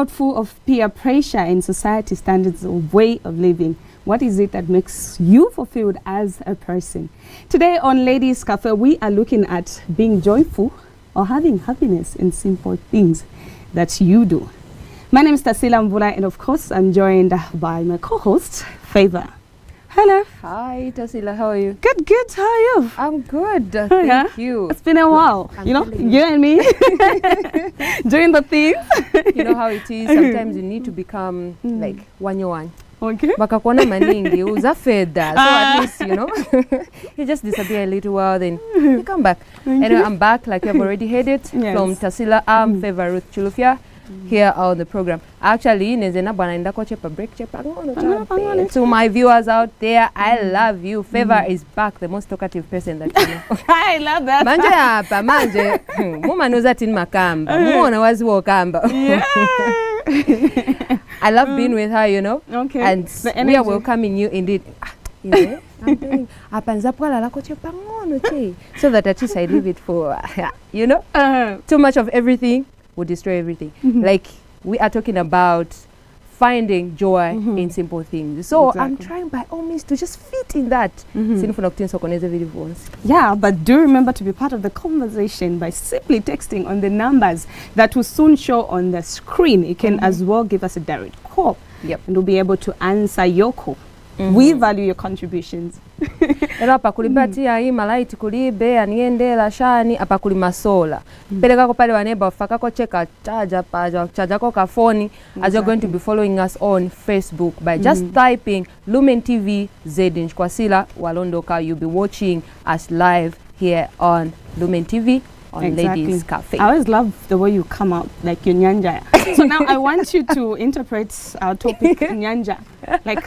world full of peer pressure and society standards of way of living, what is it that makes you fulfilled as a person? Today on Ladies Cafe, we are looking at being joyful or having happiness in simple things that you do. My name is Tasila Mvula, and of course I'm joined by my co-host, Favor. Hello. Hi, Tasila. How are you? Good, good. How are you? I'm good. Thank you. It's been a while. You know, you and me doing the things. You know how it is. Sometimes you need to become like one. Okay. Bakakuona maningi uza feda. So at least, you know, you just disappear a little while, then you come back. Anyway, I'm back like you've already heard it from Tasila. I'm Favor Ruth Chulufia. Here on the program. Actually, to my viewers out there, I love you. Favor is back, the most talkative person that you know. I love that. Manje muma knows in makamba. Muna wazi wakamba. I love being with her, you know. Okay. And we are welcoming you indeed. You know, so that at least I leave it for you know, too much of everything would destroy everything. Like we are talking about finding joy in simple things. So I'm trying by all means to just fit in that. Yeah, but do remember to be part of the conversation by simply texting on the numbers that will soon show on the screen. You can as well give us a direct call. Yep. And we'll be able to answer your call. We value your contributions. Era pakulipatia hii malaiti kulibe aniende la shani apakulima sola. Peleka ko pale waneba fakako cheka charger ko ka phone as you're going to be following us on Facebook by just typing Lumen TV Zedin Kwasila Walondoka. You'll be watching us live here on Lumen TV on Ladies Cafe. I always love the way you come out like your nyanja. So now I want you to interpret our topic nyanja, like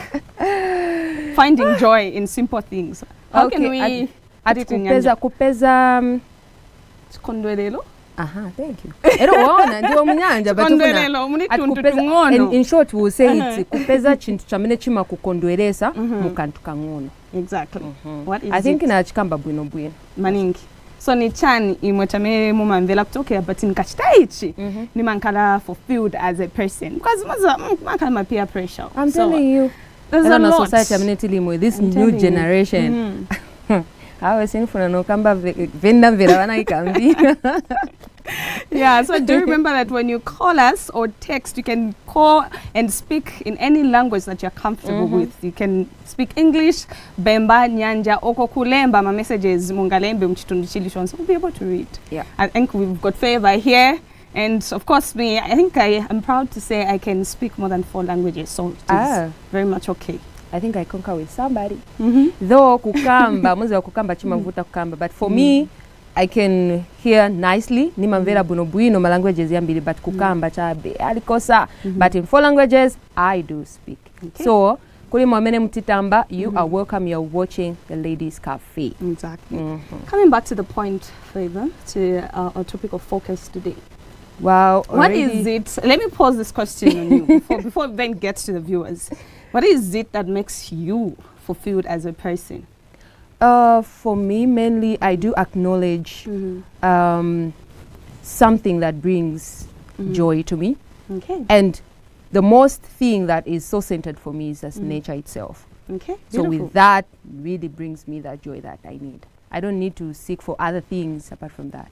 finding joy in simple things. How can we add it in nyanja? Kupeza kondwelelo. Aha, thank you. Ndio munyanja but in short we will say it's kupeza chintu chamene chima kukondwelesa mukantu kangono. Exactly. What is I think ina chikamba bwino maningi. So ni chan imwetame mumamvela kutoke but nkachitaichi ni mankala fulfilled as a person because mankala my peer pressure. I'm telling you, there's a lot. Society I'm dealing with this new generation. I was saying for no kamba venda vera wana ikambi. Yeah, so do remember that when you call us or text, you can call and speak in any language that you're comfortable with. You can speak English, Bemba, Nyanja, Oko Kulemba, my messages, Mungalembe, Mchitundu Chilishon, so we'll be able to read. Yeah. I think we've got Favor here. And of course, me, I think I am proud to say I can speak more than 4 languages, so it is very much okay. I think I conquer with somebody. Though kukamba, muzi wa kukamba chima mvuta kukamba, but for me, I can hear nicely. Nimamvera bunobuino my languages yambili but kukamba chabe alikosa. But in 4 languages I do speak. Okay. So kuli mwamene mtitamba, you are welcome. You're watching the Ladies Cafe. Exactly. Coming back to the point, Favor, to our topic of focus today. Wow. What is it? Let me pose this question on you before we then get to the viewers. What is it that makes you fulfilled as a person? For me, mainly, I do acknowledge something that brings joy to me. Okay. And the most thing that is so centered for me is just nature itself. Okay. So with that, really brings me that joy that I need. I don't need to seek for other things apart from that.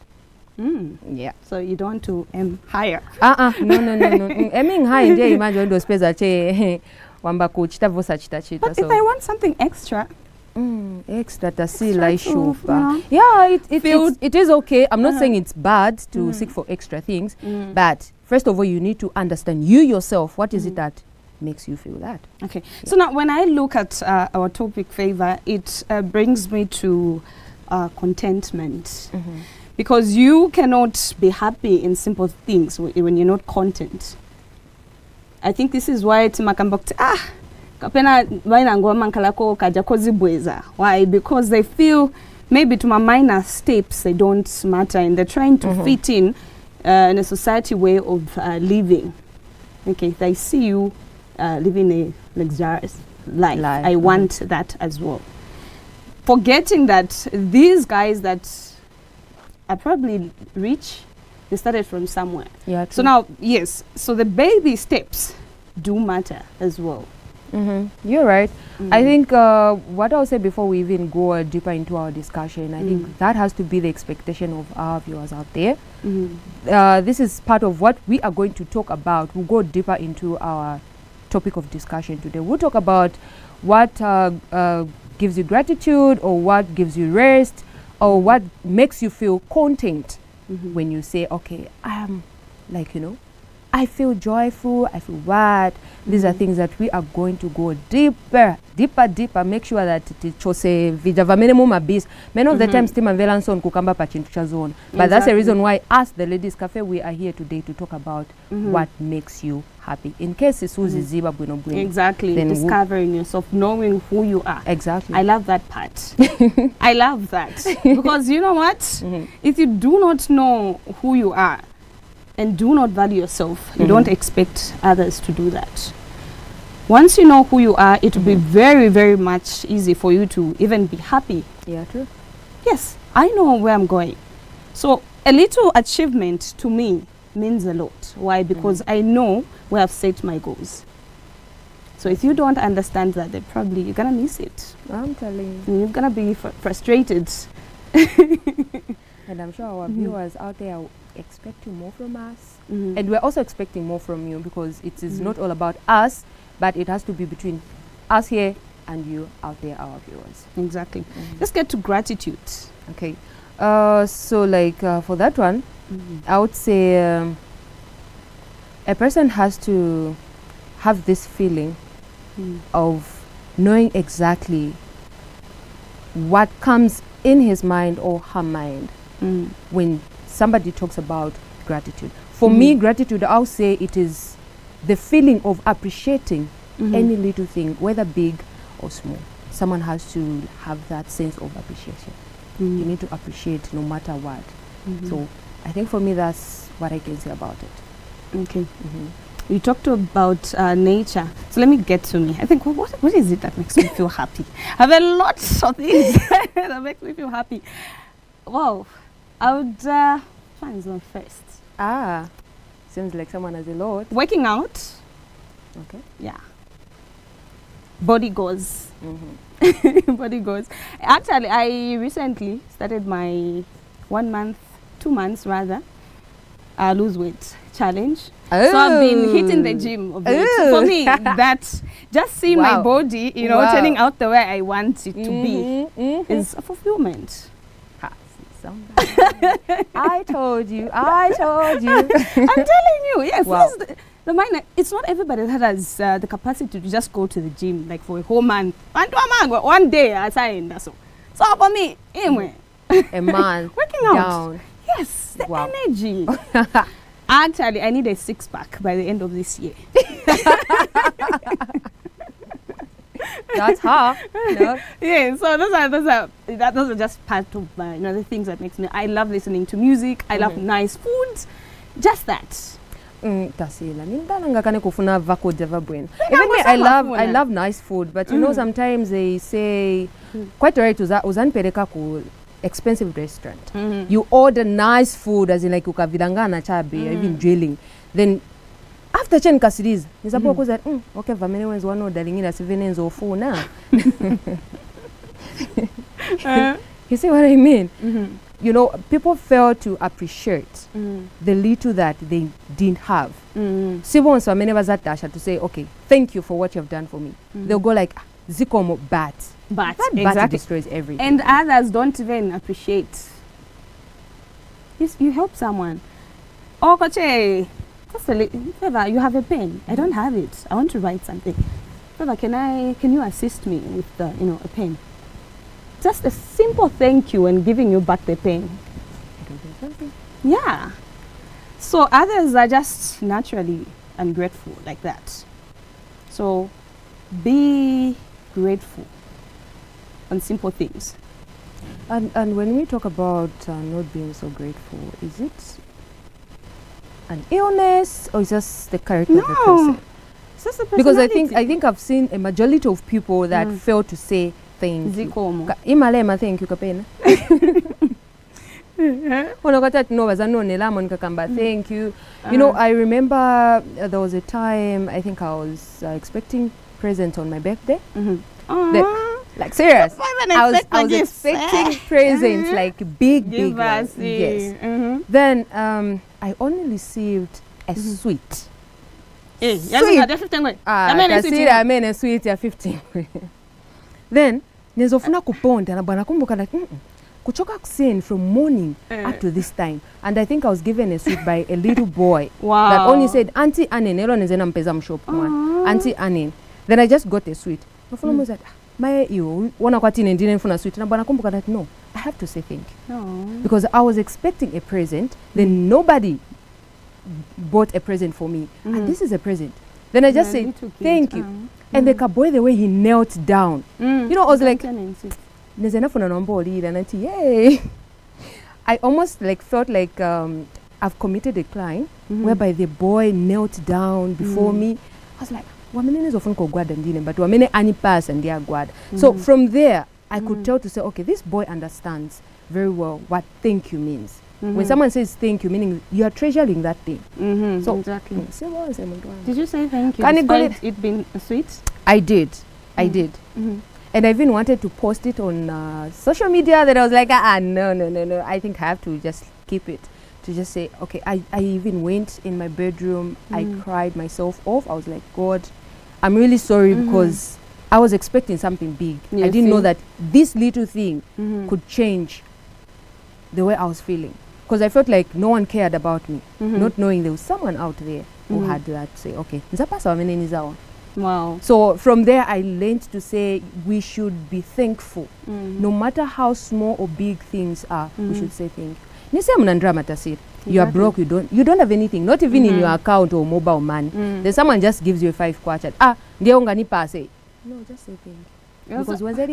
Yeah. So you don't want to aim higher? No. Aiming high, imagine those space that wamba kuchita vosa chita. But if I want something extra, extra tasila ishufa. Yeah, it is okay. I'm not saying it's bad to seek for extra things, but first of all, you need to understand you yourself. What is it that makes you feel that? Okay. Yeah. So now, when I look at our topic, Favor, it brings me to contentment. Because you cannot be happy in simple things when you're not content. I think this is why Timakambokti kapena wainangwa mankalako kajakozi bweza. Why? Because they feel maybe to my minor steps they don't matter and they're trying to fit in a society way of living. Okay, they see you living a luxurious life. I want that as well. Forgetting that these guys that are probably rich They started from somewhere. Yeah. So now, yes, so the baby steps do matter as well. You're right. I think what I'll say before we even go deeper into our discussion, I think that has to be the expectation of our viewers out there. This is part of what we are going to talk about. We'll go deeper into our topic of discussion today. We'll talk about what gives you gratitude, or what gives you rest, or what makes you feel content when you say, okay, I'm like, I feel joyful, I feel what. These are things that we are going to go deeper, make sure that chose vija vamene mabis. Many of the times Tim and Velanson kukamba pa chintu cha zone. But that's the reason why us, the Ladies Cafe, we are here today to talk about what makes you happy. In case it's ziba bueno bueno. Exactly. Discovering yourself, knowing who you are. Exactly. I love that part. I love that. Because you know what? If you do not know who you are, and do not value yourself, you don't expect others to do that. Once you know who you are, it will be very, very much easy for you to even be happy. Yeah, true. Yes, I know where I'm going. So a little achievement to me means a lot. Why? Because I know where I've set my goals. So if you don't understand that, then probably you're going to miss it. I'm telling you. And you're going to be frustrated. And I'm sure our viewers out there are expecting more from us. And we're also expecting more from you, because it is not all about us, but it has to be between us here and you out there, our viewers. Exactly. Let's get to gratitude. Okay. So like for that one, I would say a person has to have this feeling of knowing exactly what comes in his mind or her mind when somebody talks about gratitude. For me, gratitude, I'll say it is the feeling of appreciating any little thing, whether big or small. Someone has to have that sense of appreciation. You need to appreciate no matter what. So I think for me, that's what I can say about it. Okay. You talked about nature. So let me get to me. I think, what is it that makes me feel happy? I have a lot of things that makes me feel happy. Wow. I would find one first. Seems like someone has a lot. Working out. Okay. Yeah. Body goals. Body goals. Actually, I recently started my 1 month, 2 months rather, lose weight challenge. So I've been hitting the gym a bit. For me, that just seeing my body, turning out the way I want it to be is a fulfillment. I told you. I'm telling you, yes. The mind, it's not everybody that has the capacity to just go to the gym like for a whole month. One day I signed. So for me, anyway, a month working out. Down. Yes, the energy. Actually, I need a 6-pack by the end of this year. That's her. No? Yeah, so those are just part of the things that makes me. I love listening to music. I love nice food. Just that. Even me, I love nice food, but sometimes they say quite right uzanipeleka ku expensive restaurant. You order nice food, as in like ukavidangana chabe, even drilling. Then after chen kasiriza nisapo kuza okay vamene wenzi one order lingina 7 enzo 4 na. You see what I mean? People fail to appreciate the little that they didn't have. Sibons vamene vazatasha to say, okay, thank you for what you've done for me. They'll go like zikomo but exactly destroys everything. And others don't even appreciate. You help someone. Oh, Koche, Favor, you have a pen. I don't have it. I want to write something. Favor, can you assist me with a pen? Just a simple thank you and giving you back the pen. Yeah. So others are just naturally ungrateful like that. So be grateful on simple things. And when we talk about not being so grateful, is it an illness or is just the character of the person? It's just the personality. Because I think I've seen a majority of people that fail to say thank you. Zikomo. Imalema thank you kapena. Onokata tinobaza nonelamo nikakamba thank you. You know, I remember there was a time I think I was expecting presents on my birthday. Like serious. I was expecting presents like big ones. Yes. Then I only received a sweet. I mean a sweet ya 15. Then nezofuna kuponda na bwana kumbuka like kuchoka kusen from morning up to this time, and I think I was given a sweet by a little boy that only said Auntie Anne nelo nezena mpeza mshop one Auntie Anne. Then I just got a sweet. Mfuna mmoja my you wana kwa tine ndine mfuna sweet na bwana kumbuka that no, I have to say thank you because I was expecting a present, then nobody bought a present for me, and this is a present. Then I just said thank you. And the boy, the way he knelt down, you know, I was like, yay. I almost like felt like I've committed a crime whereby the boy knelt down before me. I was like, but so from there I could tell to say, okay, this boy understands very well what thank you means. When someone says thank you, meaning you are treasuring that thing. So exactly. Did you say thank you? Despite it being sweet? I did. And I even wanted to post it on social media. That I was like, no. I think I have to just keep it. To just say, okay, I even went in my bedroom. I cried myself off. I was like, God, I'm really sorry because I was expecting something big. I didn't know that this little thing could change the way I was feeling. Because I felt like no one cared about me, not knowing there was someone out there who had that say, okay, wow. So from there I learned to say we should be thankful. No matter how small or big things are, we should say thank you. You are broke, you don't have anything, not even in your account or mobile money. Then someone just gives you a 5 kwacha. Say, no, just say thank you. Because was it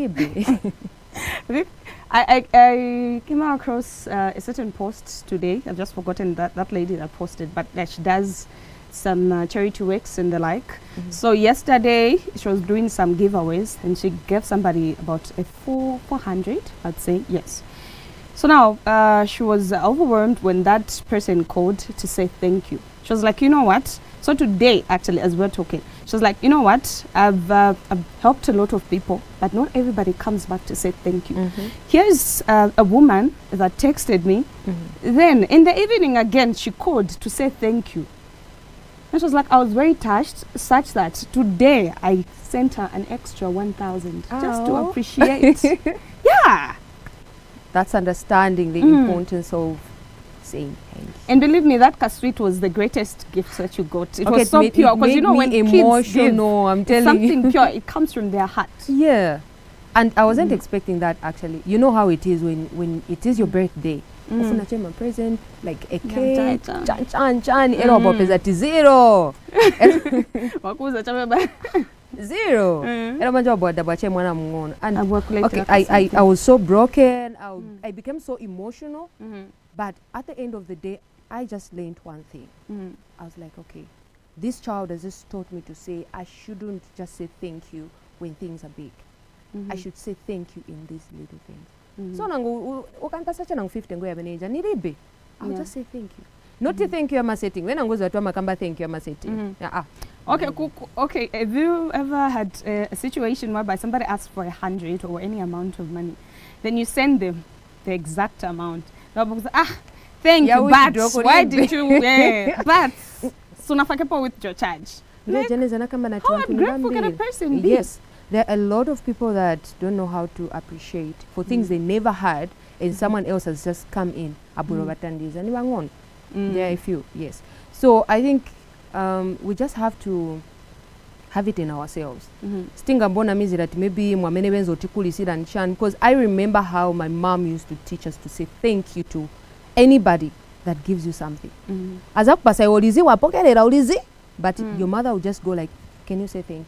I came across a certain post today. I've just forgotten that lady that posted, but she does some charity works and the like. So yesterday she was doing some giveaways and she gave somebody about a 400, I'd say, yes. So now she was overwhelmed when that person called to say thank you. She was like, you know what? So today, actually, as we're talking, she was like, you know what? I've helped a lot of people, but not everybody comes back to say thank you. Here's a woman that texted me. Then in the evening again, she called to say thank you. And she was like, I was very touched, such that today I sent her an extra 1,000 just to appreciate. Yeah. That's understanding the importance of saying thank you. And believe me, that kasweet was the greatest gift that you got. It was so pure, because you know when kids give, I'm telling something you. pure, it comes from their heart. Yeah. And I wasn't expecting that, actually. You know how it is when it is your birthday. Ofuna present like a cake, zero. Zero. And okay, I was so broken. I became so emotional. But at the end of the day, I just learned one thing. I was like, okay, this child has just taught me to say I shouldn't just say thank you when things are big. I should say thank you in these little things. So nangu ukanipasa nang 50 ngo yabeneja niribe. I'll just say thank you. Not to thank you ama setting. When nangu zatwa makamba thank you ama setting. Okay, okay. Have you ever had a situation whereby somebody asks for 100 or any amount of money, then you send them the exact amount? Thank you, but why did you? But sunafakepo with your charge. Like, how ungrateful can a person be? Yes, there are a lot of people that don't know how to appreciate for things they never had, and someone else has just come in. There are a few, yes. So I think we just have to have it in ourselves. Stinga mbona mizi that maybe mwamene benzo tikulisira nchan, because I remember how my mom used to teach us to say thank you to anybody that gives you something. Azakupasa olizi wapokelera olizi, but your mother would just go like, can you say thank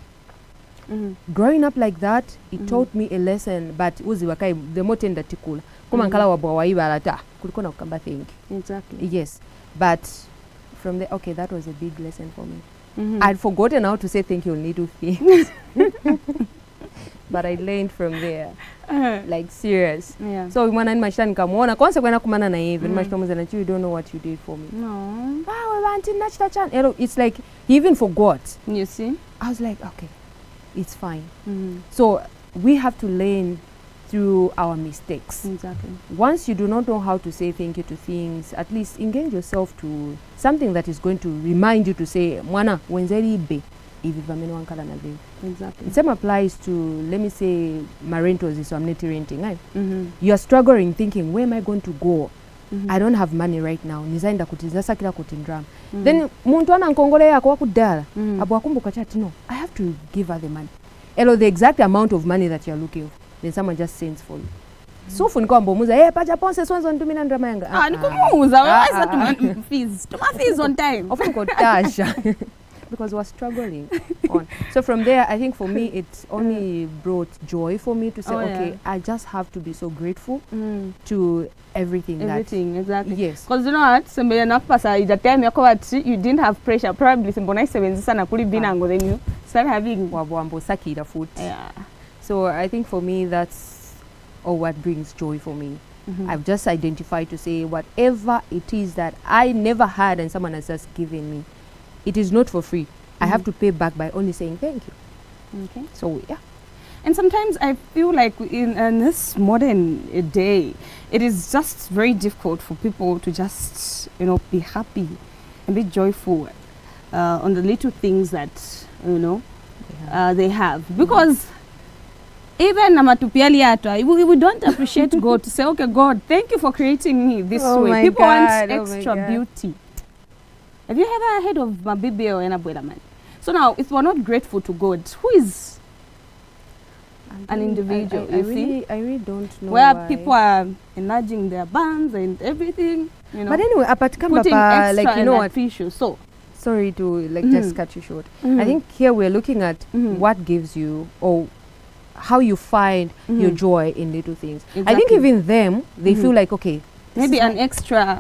you? Growing up like that, it taught me a lesson, but uzi wakai the more tender tikula. Kuma nkala wabwa waiba alata kuliko na kukamba thank you. Exactly. Yes, but from there, okay, that was a big lesson for me. I'd forgotten how to say thank you on little things. but I learned from there. Like serious. Yeah. So mwana ni mashita nikamuona kwanza kwenda kumana na hivi ni mashita mzee na you don't know what you did for me. No. Wow, auntie nachita chan. It's like he even forgot. You see? I was like, okay, it's fine. So we have to learn through our mistakes. Exactly. Once you do not know how to say thank you to things, at least engage yourself to something that is going to remind you to say, mwana, wenzeri ibe, ivi vamene wankala na vivi. Exactly. The same applies to, let me say, my rentals is so I'm not renting. Right? You are struggling thinking, where am I going to go? I don't have money right now. Nizaenda kutizasa kila kutindram. Then muntu ana nkongole yako wakudala. Abu akumbuka chati, no, I have to give her the money. The exact amount of money that you're looking for. Then someone just sends for you. So funiko mbomuza, pacha ponse swenzo ntumina ndrama yanga. Nikumuza, wasa tuma fees. Tuma fees on time. Ofunko tasha. Because we're struggling on. So from there, I think for me, it's only brought joy for me to say, okay, I just have to be so grateful to everything. Everything, exactly. Yes. Because you know what, somebody enough pasa ija time yako what you didn't have pressure. Probably simbona isebenzi sana kuli binango, then you start having wabwambo sakira food. Yeah. So I think for me, that's what brings joy for me. I've just identified to say whatever it is that I never had and someone has just given me, it is not for free. I have to pay back by only saying thank you. Okay. So yeah. And sometimes I feel like in this modern day, it is just very difficult for people to just, be happy and be joyful on the little things that, they have. Because even we don't appreciate God to say, okay, God, thank you for creating me this way. People want extra beauty. Have you ever heard of Mabibi or Enabuela man? So now, if we're not grateful to God, who is an individual? I really don't know where why. People are enlarging their bands and everything, But anyway, putting extra like, what? Tissue. So, sorry to just cut you short. I think here we're looking at what gives you or how you find your joy in little things. Exactly. I think even them, they feel like, okay, maybe an extra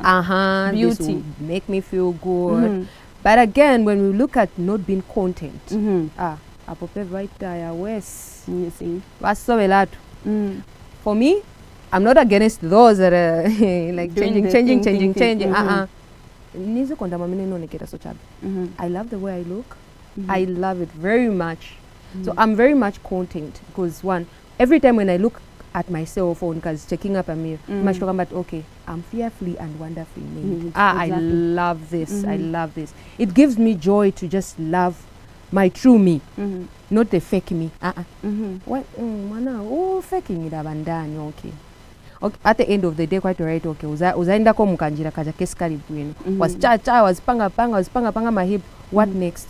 beauty. This will make me feel good. But again, when we look at not being content, apope right there, west. You see. For me, I'm not against those that are like changing. I love the way I look. I love it very much. So I'm very much content because one, every time when I look at myself or because checking up a mirror, much talking about, okay, I'm fearfully and wonderfully made. Exactly. I love this. I love this. It gives me joy to just love my true me, not the fake me. What? Faking it abandani, okay. At the end of the day, quite right, okay. Uzaenda ko mukanjira kaja keskari bwino. Was cha was panga my hip. What next?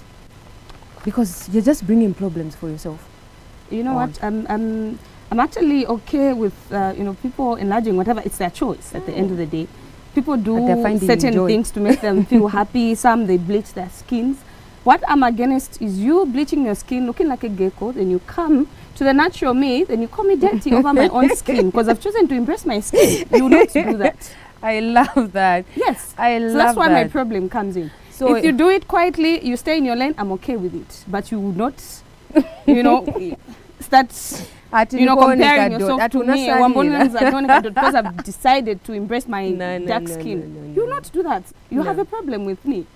Because you're just bringing problems for yourself. You know what? I'm actually okay with people enlarging whatever. It's their choice. At the end of the day, people do certain things to make them feel happy. Some they bleach their skins. What I'm against is you bleaching your skin, looking like a gecko. Then you come to the natural me. Then you call me dirty over my own skin because I've chosen to impress my skin. You will not do that. I love that. Yes, I love that. So that's why my problem comes in. So if you do it quietly, you stay in your lane, I'm okay with it. But you would not, start, comparing yourself to me. Because I've decided to embrace my dark skin. You will not do that. You have a problem with me.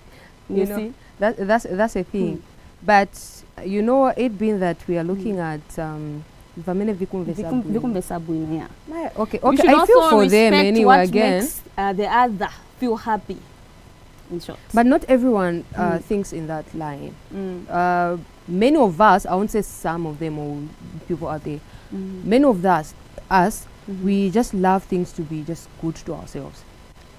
You see? That's a thing. But, it being that we are looking at... Okay, I feel for them anyway again. Makes, the other feel happy. In short. But not everyone thinks in that line. Many of us, I won't say some of them or people out there, many of us, we just love things to be just good to ourselves.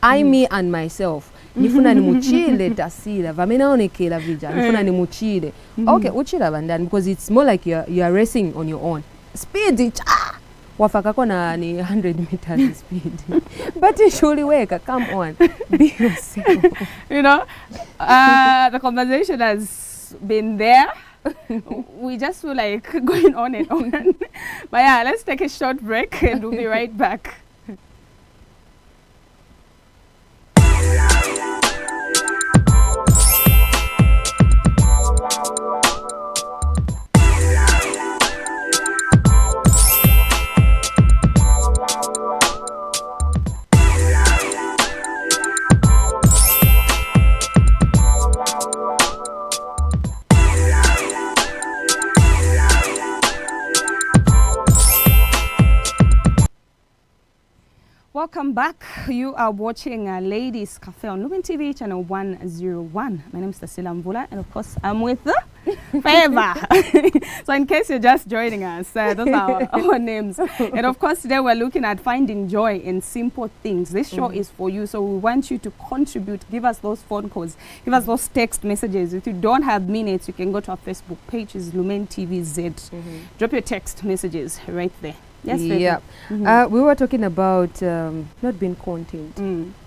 Me and myself. Nifuna ni muchile tasila, vamena onekela vija, nifuna ni muchile. Okay, uchila bandani because it's more like you are racing on your own. Speed, wafakako na ni 100 meters speed. But surely weka, come on, be yourself. The conversation has been there. We just feel like going on and on. But yeah, let's take a short break and we'll be right back. Welcome back. You are watching Ladies Cafe on Lumen TV, channel 101. My name is Tasila Mvula, and of course, I'm with Favor. So in case you're just joining us, those are our names. And of course, today we're looking at finding joy in simple things. This show is for you, so we want you to contribute. Give us those phone calls. Give us those text messages. If you don't have minutes, you can go to our Facebook page, is Lumen TV Z. Drop your text messages right there. Yes, yeah. We were talking about not being content.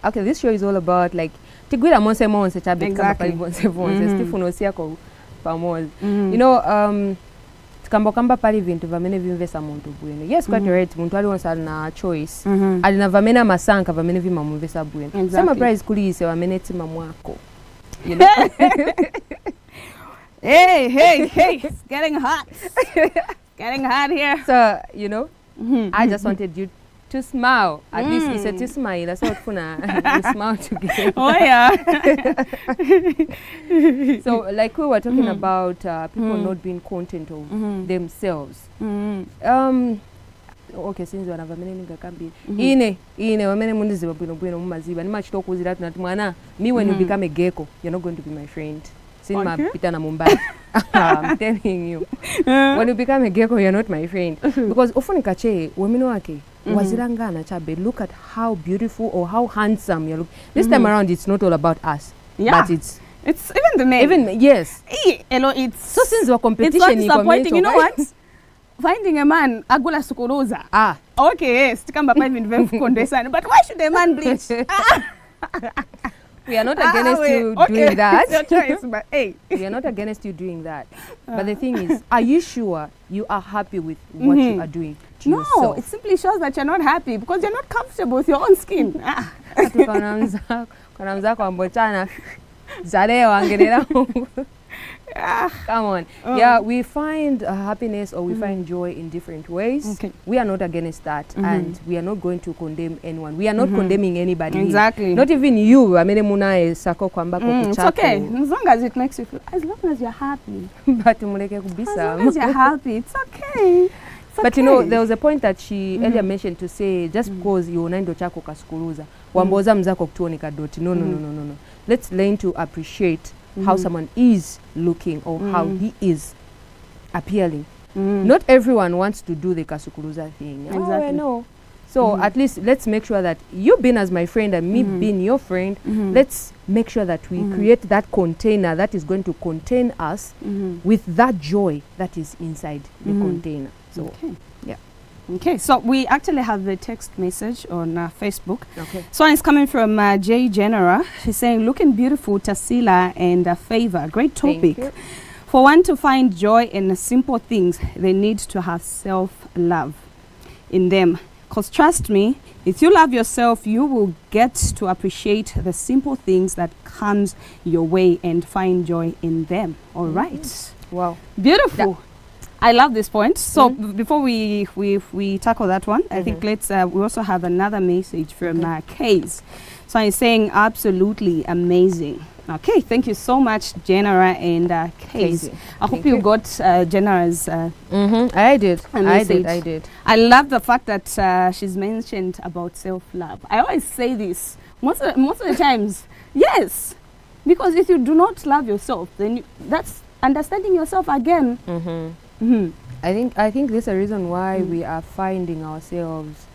Okay, this show is all about like tigwira monse monse chabit kama pali monse monse stifuno siako pamoja. You know, tikamba pali vintu vamene vimvesa muntu bwino. Yes, quite right. Muntu ali onsa na choice. Alina vamene masanka vamene vima mumvesa bwino. Sama prize kulise vamene tima mwako. You know. Hey, it's getting hot. Getting hot here. So, you know, I just wanted you to smile. At least it's a to smile. That's what funa smile together. Oh yeah. So like we were talking about people not being content of themselves. Okay, since wana vamene ningakambi. Ine wamene mundizi bwino mumaziba. Ni machito kuzira tunati mwana, me when you become a gecko, you're not going to be my friend. Sinma pita na Mumbai. I'm telling you. When you become a gecko, you're not my friend. Because often kache, wamino wake, wazirangana chabe, look at how beautiful or how handsome you look. This time around, it's not all about us. Yeah. But it's even the men. Even, yes. It's so since we're competition, it's not disappointing. You know what? Finding a man, agula sukuruza. Okay, yes. Tikamba pa even kondesana. But why should a man bleach? We are not against you doing that. It's your choice, but hey. We are not against you doing that. But the thing is, are you sure you are happy with what you are doing to yourself? No, it simply shows that you're not happy because you're not comfortable with your own skin. Come on. Yeah, we find happiness or we find joy in different ways. Okay. We are not against that, and we are not going to condemn anyone. We are not condemning anybody. Exactly. Here. Not even you. It's okay. As long as it makes you feel, as long as you're happy. But as long as you're happy, it's okay. But you know, there was a point that she earlier mentioned to say, just because you naindo chako kasukuluza, wamboza mzako kutuonika doti. No. Let's learn to appreciate how someone is looking or how he is appealing. Not everyone wants to do the kasukuluza thing. Exactly. Oh, I know. So at least let's make sure that you being as my friend and me being your friend, let's make sure that we create that container that is going to contain us with that joy that is inside the container. So, yeah. Okay, so we actually have the text message on Facebook. Okay. So it's coming from Jay Genera. She's saying, looking beautiful, Tasila and Favor. Great topic. For one to find joy in simple things, they need to have self-love in them. Because trust me, if you love yourself, you will get to appreciate the simple things that comes your way and find joy in them. All right. Wow. Beautiful. I love this point. So before we tackle that one, I think let's we also have another message from Case. So I'm saying absolutely amazing. Okay, thank you so much, Genera and Case. I hope you got Genera's I did. I did. I love the fact that she's mentioned about self-love. I always say this most of the times. Yes, because if you do not love yourself, then that's understanding yourself again. I think there's a reason why we are finding ourselves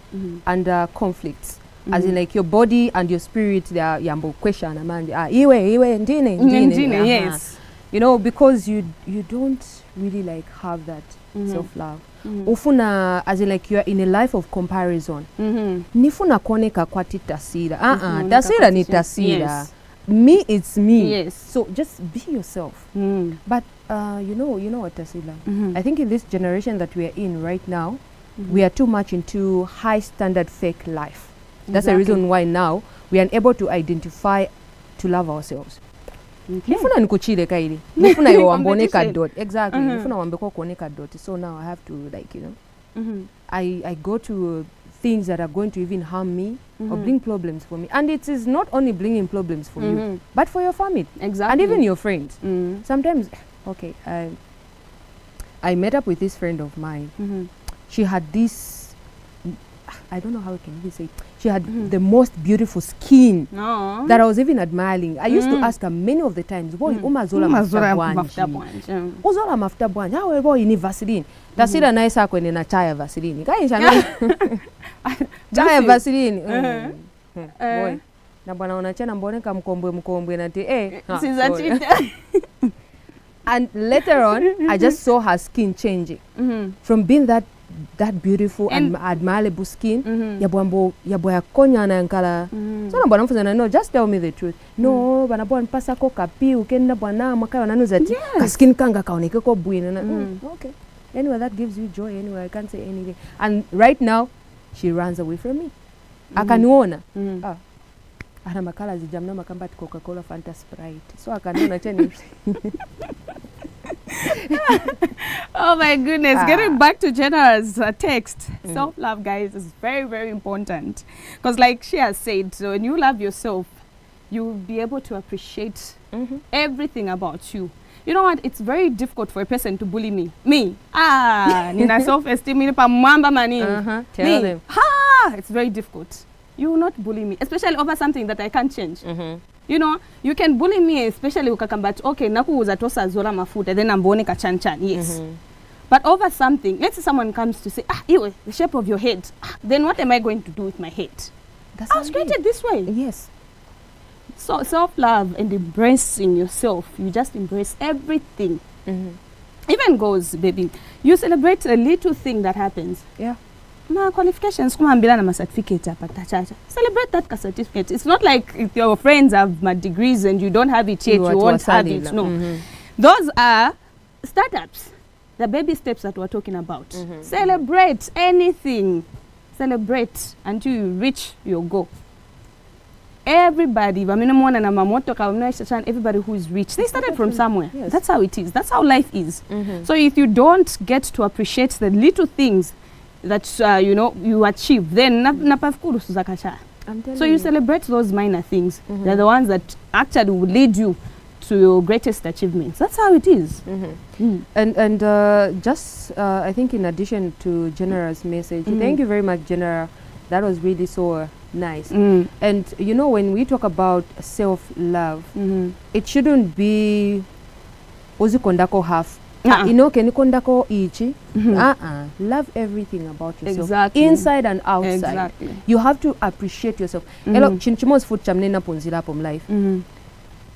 under conflicts. As in like your body and your spirit, they are yambo question amandi iwe ndine yes. You know, because you don't really like have that self-love. Ufuna as in like you are in a life of comparison. Nifuna koneka kwati tasira. Tasira ni tasira. Yes. Me, it's me. Yes. So just be yourself. But you know what, Tasila? I think in this generation that we are in right now, we are too much into high standard fake life. That's the reason why now we are unable to identify to love ourselves. Nifuna nikuchile kaili. Nifuna wamboneka dot. Exactly. Nifuna wambeko kuoneka dot. So now I have to like, you know, I go to things that are going to even harm me or bring problems for me. And it is not only bringing problems for you, but for your family. Exactly. And even your friends. Sometimes, okay, I met up with this friend of mine. She had this, I don't know how I can even say, She had the most beautiful skin No. that I was even admiring. I used to ask her many of the times, boy, umazola mafuta bwanji. Uzola mafuta bwanji. How boy ini Vaseline. Tasira nice ako ni na chaya Vaseline. Kai shana. Chaya Vaseline. Boy. Na bwana unachana mboneka mkombwe na And later on, I just saw her skin changing from being that beautiful and admirable skin. Yabwa konya na nkala. So na bwana mfuza na no, just tell me the truth. No, bwana bwana pasa ko kapi ukenda bwana makayo na nuza ti ka skin kanga kaoneke ko bwina na. Okay. Anyway, that gives you joy. Anyway, I can't say anything. And right now, she runs away from me. Akaniona. Ana makala zijamna makamba ati Coca-Cola, Fanta, Sprite. So akaniona cheni. Oh my goodness. Getting back to Jenna's text. Self-love, guys, is very, very important. Because like she has said, so when you love yourself, you'll be able to appreciate everything about you. You know what? It's very difficult for a person to bully me. Nina self-esteem, nipa mwamba mani. Tell them. It's very difficult. You will not bully me, especially over something that I can't change. You know, you can bully me, especially ukakambati, okay, naku uzatosa zola mafuta, then ambone kachanchan, yes. But over something, let's say someone comes to say, iwe, the shape of your head, then what am I going to do with my head? I was created this way. Yes. So self-love and embracing yourself, you just embrace everything. Even goes, baby, you celebrate a little thing that happens. Yeah. Ma qualifications kuma ambila na ma certificate hapa tachacha. Celebrate that certificate. It's not like if your friends have my degrees and you don't have it yet, you won't have it. No. Those are startups. The baby steps that we're talking about. Celebrate anything. Celebrate until you reach your goal. Everybody, everybody who is rich, they started from somewhere. Yes. That's how it is. That's how life is. So if you don't get to appreciate the little things that you achieve, then so you celebrate those minor things. They're the ones that actually will lead you to your greatest achievements. That's how it is. And just I think in addition to Genera's message, thank you very much, Genera. That was really so nice. And you know, when we talk about self-love, it shouldn't be uzikondako half. Kenikondako ichi. Love everything about yourself. Exactly. Inside and outside. Exactly. You have to appreciate yourself. Chinchimo's food chamnena ponzila pom life.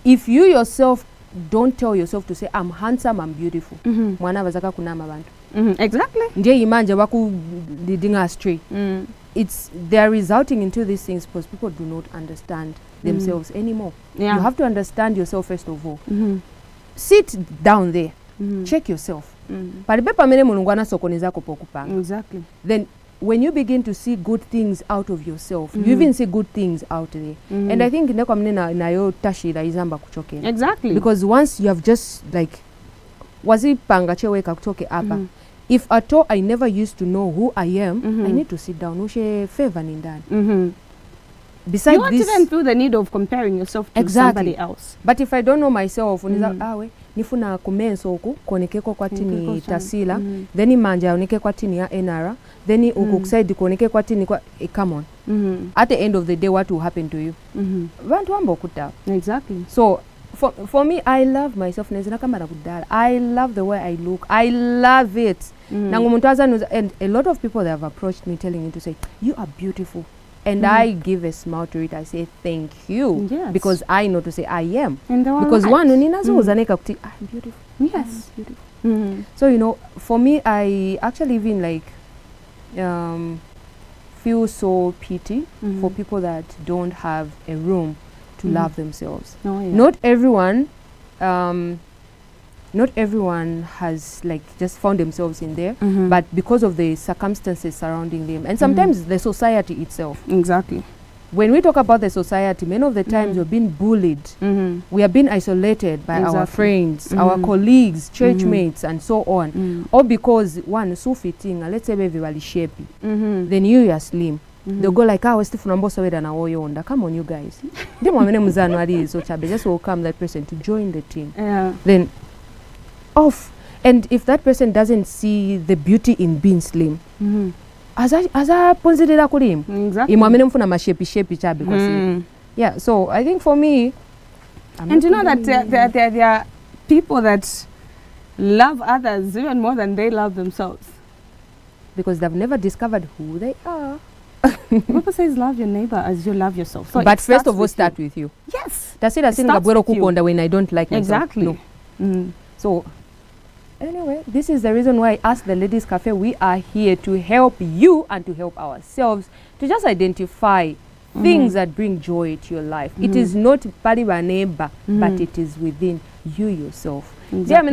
If you yourself don't tell yourself to say, I'm handsome, I'm beautiful. Mwana bazaka kunama bantu. Exactly. Ndiye imanje waku leading astray. They're resulting into these things because people do not understand themselves anymore. You have to understand yourself first of all. Sit down there. Check yourself. Exactly. Then when you begin to see good things out of yourself, you even see good things out there. And I think exactly. Because once you have just like if at all I never used to know who I am, I need to sit down. Besides you won't even feel the need of comparing yourself to somebody else. But if I don't know myself, nifuna kumenso oku konekeko kwa tini tasila, then imanja oneke kwa tini ya enara, then ukukuside koneke kwa tini kwa come on. At the end of the day, what will happen to you? Exactly. So for me, I love myself. I love the way I look. I love it. And a lot of people that have approached me telling me to say, you are beautiful. And I give a smile to it. I say, thank you. Yes. Because I know to say, I am. Because one, I'm beautiful. Yes. Beautiful. So, you know, for me, I actually even like feel so pity for people that don't have a room to love themselves. Not everyone has like just found themselves in there, but because of the circumstances surrounding them, and sometimes the society itself. Exactly. When we talk about the society, many of the times we're being bullied. We are being isolated by our friends, our colleagues, church mates, and so on. Or because one so fitting, let's say everybody shapey, then you are slim. They'll go like, what's the phone number? Come on, you guys. Just welcome that person to join the team. Then off. And if that person doesn't see the beauty in being slim, azaponzerera kulimu Exactly. imwe amene mfuna mashepi chabe kwasi. Yeah, so I think for me, and you know that there are people that love others even more than they love themselves. Because they've never discovered who they are. Papa says love your neighbor as you love yourself. So but first of all, start with you. Yes. That's it. I think when I don't like myself. Exactly. No. So anyway, this is the reason why us, the Ladies Cafe, we are here to help you and to help ourselves to just identify things that bring joy to your life. It is not pali ba neighbor, but it is within you yourself. Exactly.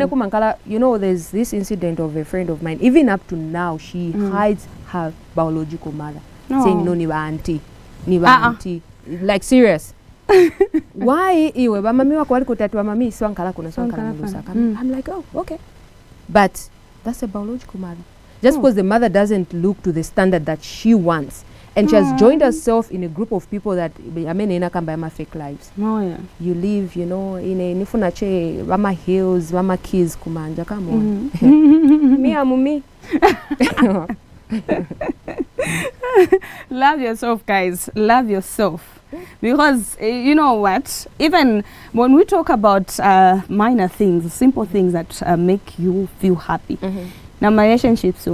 You know, there's this incident of a friend of mine. Even up to now, she hides her biological mother, saying, no, ni ba auntie. Like, serious. Why? Iwe ba mami wako waliko tatu wa mami swankala kuna swankala mulusa. I'm like, oh, okay. But that's a biological mother. Just because the mother doesn't look to the standard that she wants, and she has joined herself in a group of people that ina fake lives. Oh yeah. You live, you know, in a nifuna che mama hills, mama kids kumanja. Come on. Me amumi. Love yourself, guys. Love yourself. Because you know what? Even when we talk about minor things, simple things that make you feel happy. Now, my relationships,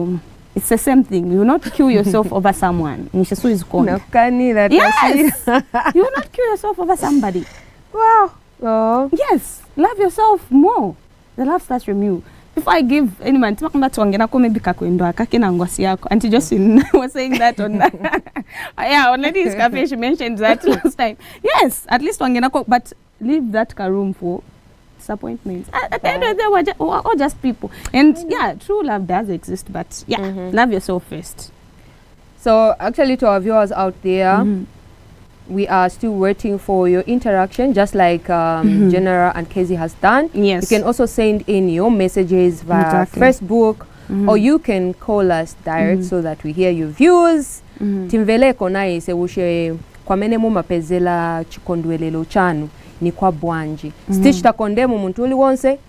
it's the same thing. You will not kill yourself over someone. Yes. You will not kill yourself over somebody. Wow. Oh. Yes. Love yourself more. The love starts from you. Before I give anyone, Auntie Justin was saying that on yeah, on Ladies Cafe, she mentioned that last time. Yes, at least but leave that room for disappointments. At the end of the day, we're just people. And yeah, true love does exist, but yeah, love yourself first. So actually, to our viewers out there, we are still waiting for your interaction, just like General and Casey has done. Yes. You can also send in your messages via Facebook, or you can call us direct so that we hear your views. Timvele konai se ushe kwa mene mumapezela chikondwelelo chanu ni kwa bwanji. Stitch takondemu muntuli wonse,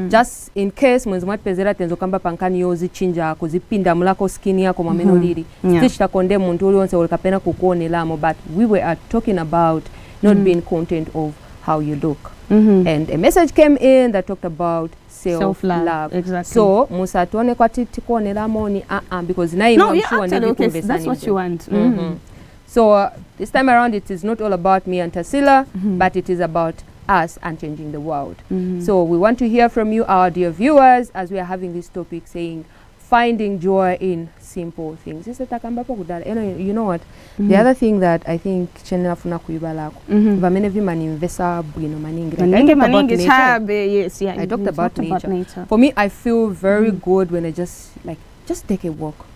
just in case mwezi mwatipezela tenzo kamba pankani yozi chinja kuzipinda mulako skini yako mwameno liri. Stitch takondemu muntuli wonse ulikapena kukuone lamo, but we were talking about not being content of how you look. And a message came in that talked about self-love. Exactly. So musa tuone kwa tikuone lamo ni because na no, I'm sure that's what you want. So this time around, it is not all about me and Tarsila, but it is about us and changing the world. So we want to hear from you, our dear viewers, as we are having this topic saying finding joy in simple things. You know what? The other thing that I think I talked about nature. For me, I feel very good when I just take a walk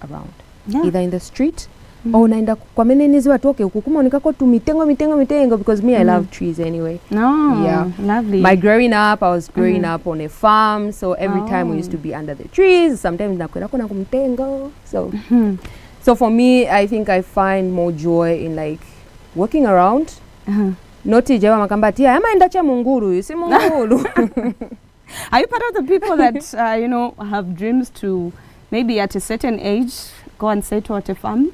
around, either in the street. Oh, naenda kwa menenizi watoke ukukuma nikako tu mitengo because me I love trees anyway. No, yeah, lovely. My growing up, I was growing up on a farm, so every time we used to be under the trees. Sometimes nakwenda kuna kumtengo. So so for me, I think I find more joy in like walking around. Not ijewa makambatia ama endacha munguru, you see munguru. Are you part of the people that you know, have dreams to maybe at a certain age go and settle at a farm?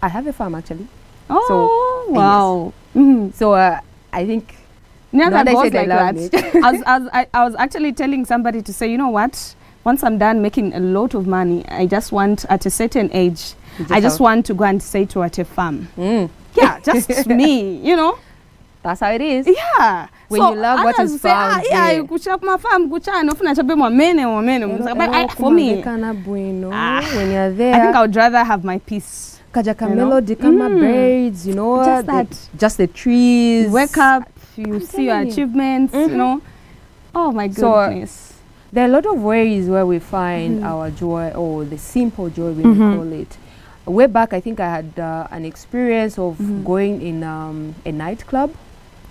I have a farm actually. Oh, so, wow. Yes. So I think that goes like that. I was actually telling somebody to say, you know what? Once I'm done making a lot of money, I just want at a certain age, I just want to go and settle at a farm. Yeah, just me, you know. That's how it is. Yeah. When so you love what is found. Yeah, you kucha kuma farm kucha no funa chabe mwamene. But for me, when you're there, I think I would rather have my peace. Kajaka melody, kama birds, you know, just that, just the trees. You wake up, you see your achievements, you know. Oh my goodness. So, there are a lot of ways where we find our joy, or the simple joy we call it. Way back, I think I had an experience of going in a nightclub.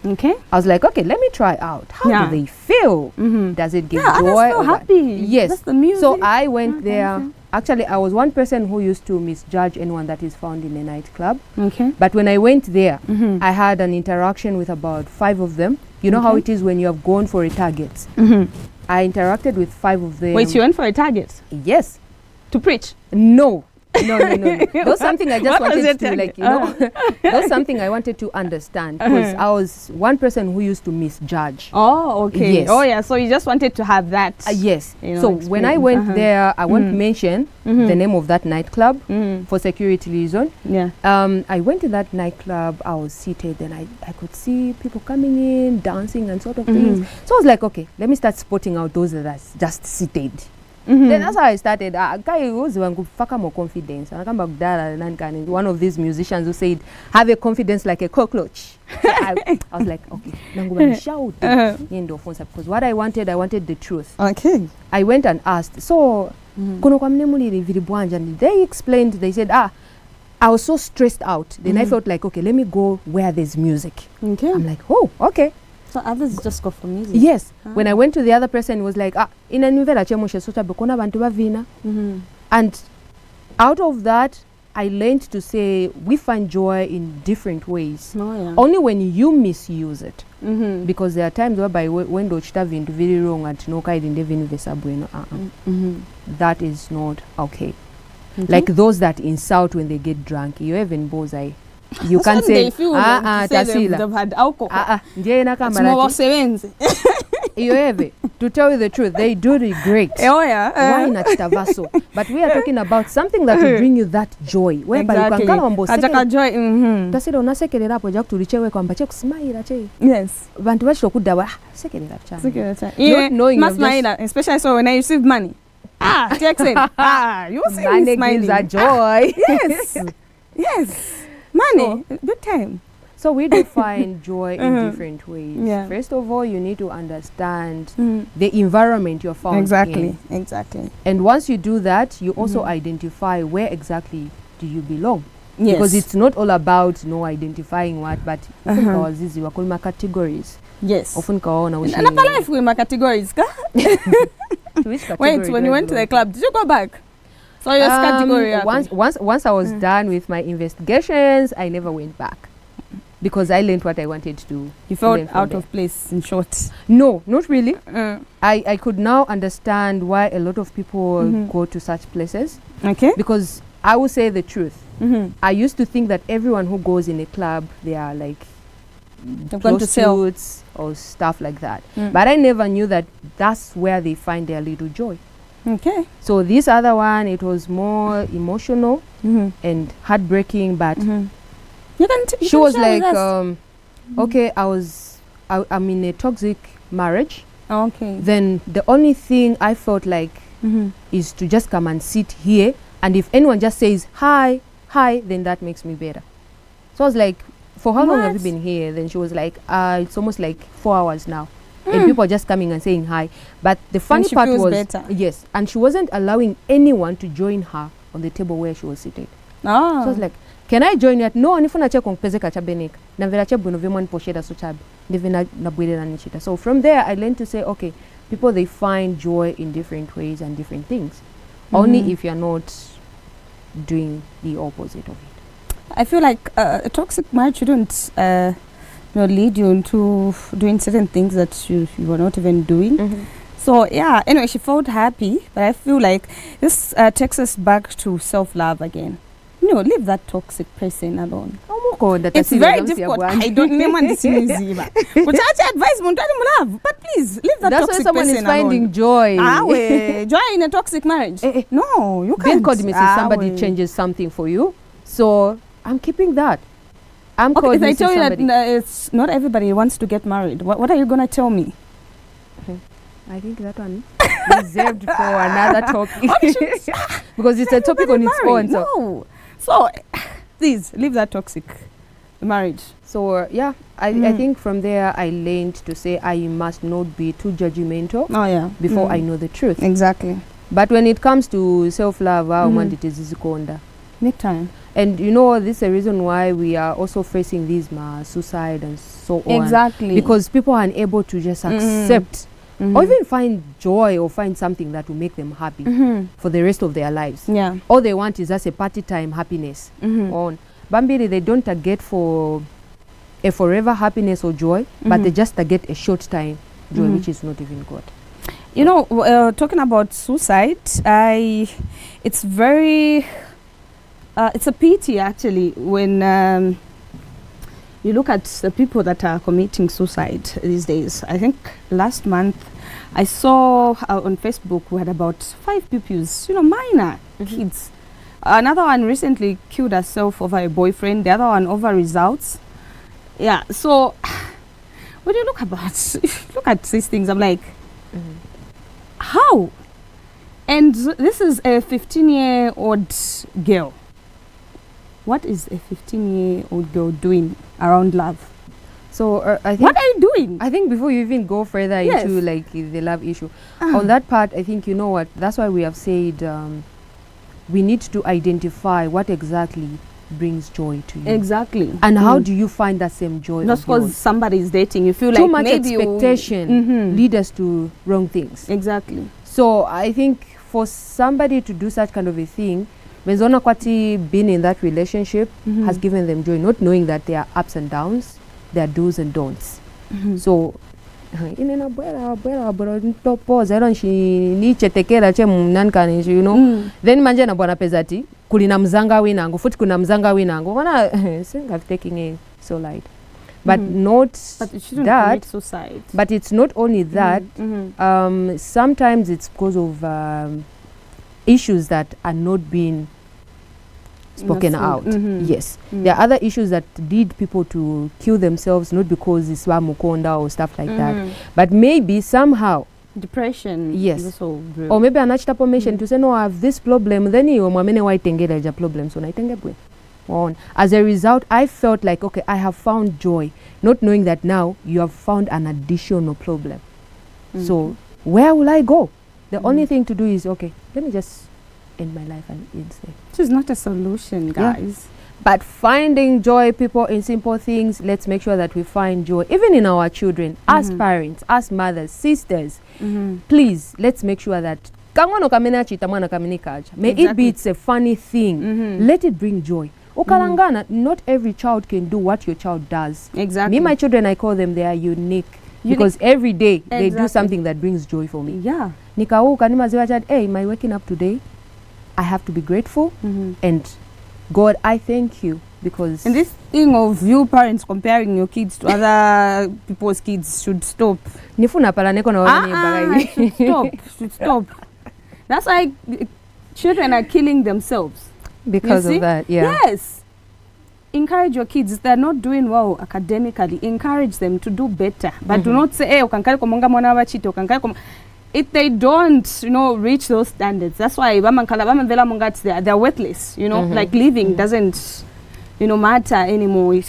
Okay. I was like, okay, let me try out. How do they feel? Does it give joy? Others feel happy. Yes. That's the music. So I went there. Actually, I was one person who used to misjudge anyone that is found in a nightclub. Okay. But when I went there, I had an interaction with about 5 of them. You know how it is when you have gone for a target. I interacted with 5 of them. Wait, you went for a target? Yes. To preach? No. No. That was something I just What was wanted it? to, like, you know, that was something I wanted to understand, because I was one person who used to misjudge. Oh, okay. Yes. Oh, yeah. So you just wanted to have that. Yes. You know, So when I went there, I won't mention the name of that nightclub for security reason. Yeah. I went to that nightclub, I was seated, and I could see people coming in, dancing and sort of things. So I was like, okay, let me start spotting out those that are just seated. Then that's how I started. Guy was more confidence. And I come back there, one of these musicians who said, have a confidence like a cockroach. So I was like, okay, I'm shout. Because what I wanted the truth. Okay. I went and asked, so, and they explained, they said, I was so stressed out. Then I felt like, okay, let me go where there's music. Okay. I'm like, oh, okay. So others just go for music? Yes. When I went to the other person, it was like, inanivela chemushe socha bekona bantu bavina. And out of that, I learned to say we find joy in different ways. Oh, yeah. Only when you misuse it. Because there are times whereby when do chita vintu very wrong and no kaidinde vinu vesabweno. That is not okay. Like those that insult when they get drunk. You even bozai. You can't say they've had alcohol. To tell you the truth, they do regret. Oh, yeah. Why not Tavaso? But we are talking about something that will bring you that joy. Whereby you can come on yes. Especially so when I receive money. Jackson. You see money gives a joy. Yes. Yes. Money, good time. So we do find joy in different ways. Yeah. First of all, you need to understand the environment you're found in. Exactly. And once you do that, you also identify where exactly do you belong. Yes. Because it's not all about identifying what, but often categories. Yes. Often life with my categories. Wait, when you went to the club, did you go back? So your category. Once I was done with my investigations, I never went back because I learned what I wanted to do. You felt out of place, in short? No, not really. I could now understand why a lot of people go to such places. Okay. Because I will say the truth. I used to think that everyone who goes in a club, they are like prostitutes or stuff like that. But I never knew that that's where they find their little joy. Okay. So this other one, it was more emotional and heartbreaking, but she was like, okay, I'm in a toxic marriage. Okay. Then the only thing I felt like is to just come and sit here, and if anyone just says hi, then that makes me better. So I was like, for how long have you been here? Then she was like, it's almost like 4 hours now. And people are just coming and saying hi. But the funny part was, yes, and she wasn't allowing anyone to join her on the table where she was seated. So I was like, can I join you? No, nifuna cheko mpezeka chabenek. Na vela chebu no vimon posheda so chab. Nivina na bwede na nishita. So from there, I learned to say, okay, people, they find joy in different ways and different things. Only if you're not doing the opposite of it. I feel like a toxic marriage shouldn't lead you into doing certain things that you were not even doing. So yeah, anyway, she felt happy, but I feel like this takes us back to self-love again. Leave that toxic person alone. It's very difficult. I don't know this advice, but please leave that that's toxic person alone. That's why someone is finding joy. Joy in a toxic marriage. No, you can't. Being called Mrs. Somebody changes something for you, so I'm keeping that. I'm okay, called if Mrs. I tell you somebody. that it's not everybody wants to get married, what are you gonna tell me? I think that one reserved for another topic because it's a topic on its own. So please leave that toxic marriage. So yeah, I think from there I learned to say I must not be too judgmental. Before I know the truth. Exactly. But when it comes to self-love, Make time. And this is a reason why we are also facing these suicide and so on. Exactly. Because people are unable to just accept or even find joy or find something that will make them happy for the rest of their lives. Yeah. All they want is just a party time happiness. On Bambiri, they don't target for a forever happiness or joy, but they just target a short time joy, which is not even good. Talking about suicide, it's very it's a pity actually when you look at the people that are committing suicide these days. I think last month I saw on Facebook we had about 5 pupils, minor kids. Another one recently killed herself over a boyfriend, the other one over results. Yeah, so when you look at these things, I'm like, how? And this is a 15-year-old girl. What is a 15-year-old girl doing around love? So I think, what are you doing? I think before you even go further into like the love issue, on that part, I think, you know what, that's why we have said we need to identify what exactly brings joy to you. Exactly. And how do you find that same joy? Not because somebody is dating, you feel too like much maybe expectation lead us to wrong things. Exactly. So I think for somebody to do such kind of a thing, Benzona Kwati being in that relationship has given them joy, not knowing that there are ups and downs, there are do's and don'ts. So then manje na bwana pezati kulina mzanga winango futi kuna mzanga winango wana I'm taking it so light, but not but it shouldn't that commit suicide. But it's not only that. Sometimes it's because of issues that are not being spoken out. Yes, there are other issues that lead people to kill themselves, not because it's mukonda or stuff like that, but maybe somehow depression. Yes, or maybe anachita permission to say no, I have this problem, then you mwamene waitengela ja problem, so naitengebwe on. As a result, I felt like, okay, I have found joy, not knowing that now you have found an additional problem. So where will I go? The only thing to do is, okay, let me just end my life and instead. This is not a solution, guys. But finding joy, people, in simple things, let's make sure that we find joy, even in our children, as parents, as mothers, sisters. Please, let's make sure that may it be it's a funny thing. Let it bring joy. Ukalangana, not every child can do what your child does. Exactly. Me, my children, I call them, they are unique. Because every day they do something that brings joy for me. Yeah. Hey, am I waking up today? I have to be grateful. And God, I thank you because... And this thing of you parents comparing your kids to other people's kids should stop. Should stop. That's why children are killing themselves. Because of that, yeah. Yes. Encourage your kids. If they're not doing well academically, encourage them to do better. But do not say, hey, if they don't, reach those standards, that's why they're worthless, like living doesn't, matter anymore.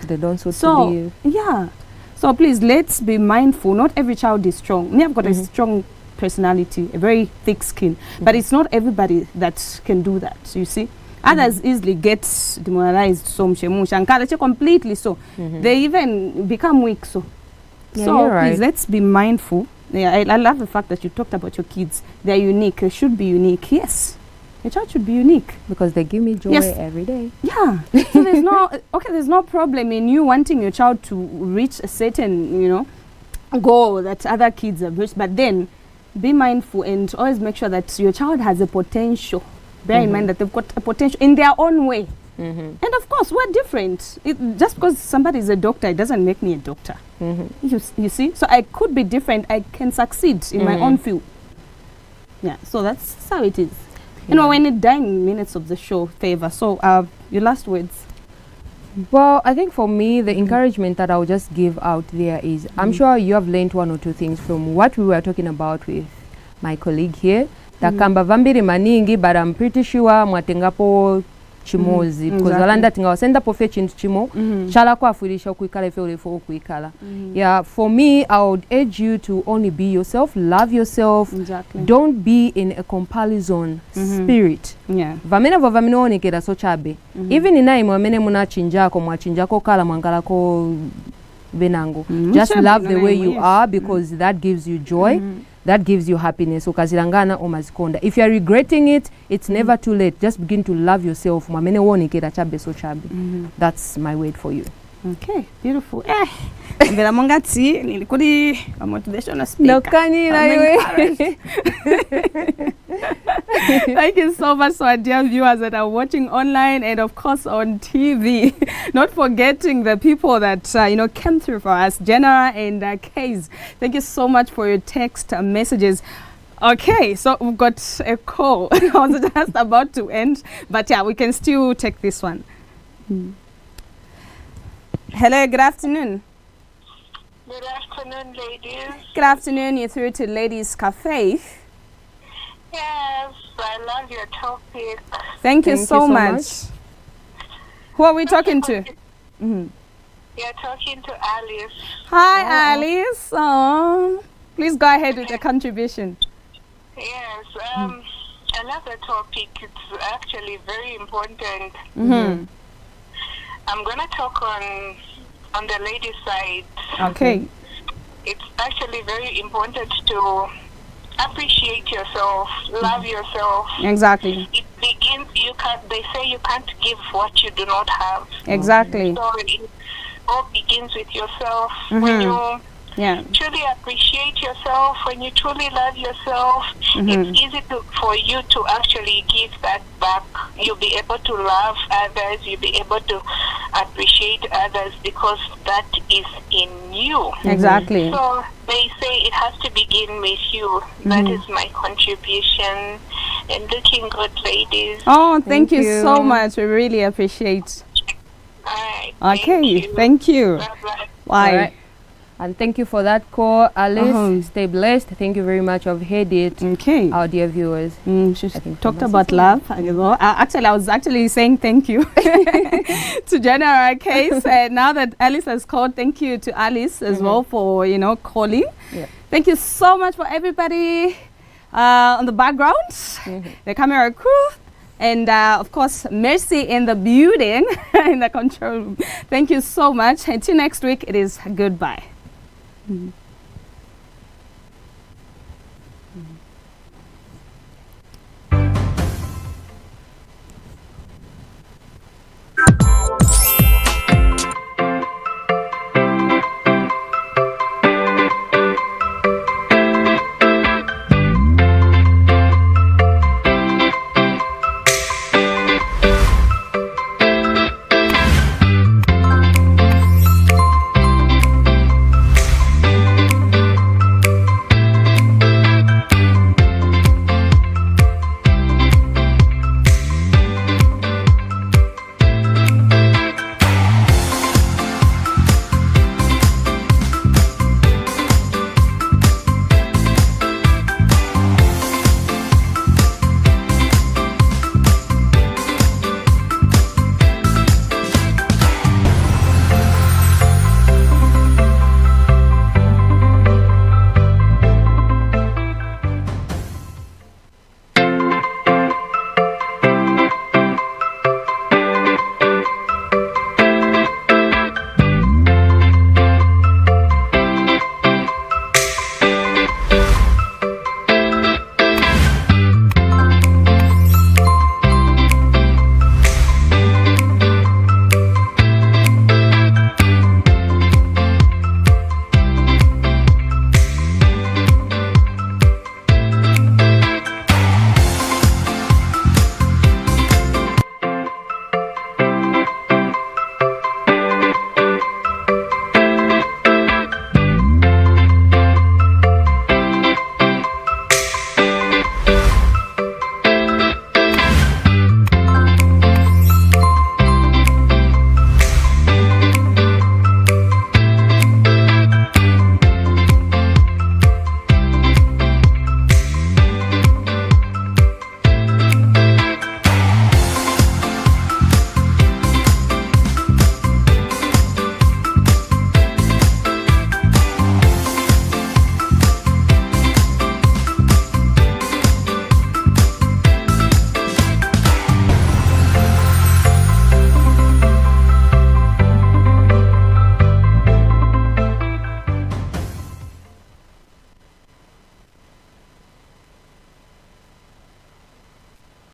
They don't so to live. Yeah. So please, let's be mindful. Not every child is strong. Me, I've got a strong personality, a very thick skin, but it's not everybody that can do that, you see. Others easily get demoralized, completely so. They even become weak, so. Yeah, so right. Please, let's be mindful. Yeah, I love the fact that you talked about your kids. They're unique. They should be unique. Yes, your child should be unique because they give me joy every day. Yeah. So there's no problem in you wanting your child to reach a certain, goal that other kids have reached. But then, be mindful and always make sure that your child has a potential. Bear in mind that they've got a potential in their own way. And of course, we're different. Just because somebody is a doctor, it doesn't make me a doctor. You see? So I could be different. I can succeed in my own field. Yeah, so that's how it is. We're in the dying minutes of the show, Favor. So your last words. Well, I think for me, the encouragement that I'll just give out there is, I'm sure you have learned one or two things from what we were talking about with my colleague here. Takamba vambiri maningi, but I'm pretty sure mwatengapo chimozi because walanda tinga wasenda po fetch into chimo chala kwa afurisha kuikala ife ulefo kuikala. Yeah, for me, I would urge you to only be yourself, love yourself. Exactly. Don't be in a comparison spirit. Yeah. Vamene vamene onekera so chabe. Even inai mwamene mwachinjako kala mwangalako benango. Just love the way you are because that gives you joy. That gives you happiness. Ukazirangana o mazikonda. If you are regretting it, it's never too late. Just begin to love yourself. That's my word for you. Okay, beautiful. Mbela mongati nilikudi a motivational speaker. Nokanira iwe. Thank you so much to our dear viewers that are watching online and of course on TV. Not forgetting the people that came through for us, Jenna and Case. Thank you so much for your text messages. Okay, so we've got a call. I was just about to end, but yeah, we can still take this one. Hello, good afternoon. Good afternoon, ladies. Good afternoon, you're through to Ladies Cafe. Yes, I love your topic. Thank you so much. Who are we talking to? You're talking to Alice. Hi, Alice. Please go ahead with your contribution. Yes, another topic. It's actually very important. I'm gonna talk on the ladies' side. Okay. It's actually very important to appreciate yourself, love yourself. Exactly. It begins. They say you can't give what you do not have. Exactly. So it all begins with yourself. When you truly appreciate yourself, when you truly love yourself, it's easy for you to actually give that back. You'll be able to love others, you'll be able to appreciate others because that is in you. Exactly. So they say it has to begin with you. That is my contribution. And looking good, ladies. Oh, thank you so much. We really appreciate. All right. Okay, thank you. Bye-bye. Bye. All right. And thank you for that call, Alice. Stay blessed. Thank you very much. I've heard it. Okay. Our dear viewers. She talked about love. I was actually saying thank you to General Case. Now that Alice has called, thank you to Alice as well for calling. Yeah. Thank you so much for everybody on the background, the camera crew. And of course, Mercy in the building, in the control room. Thank you so much. Until next week, it is goodbye.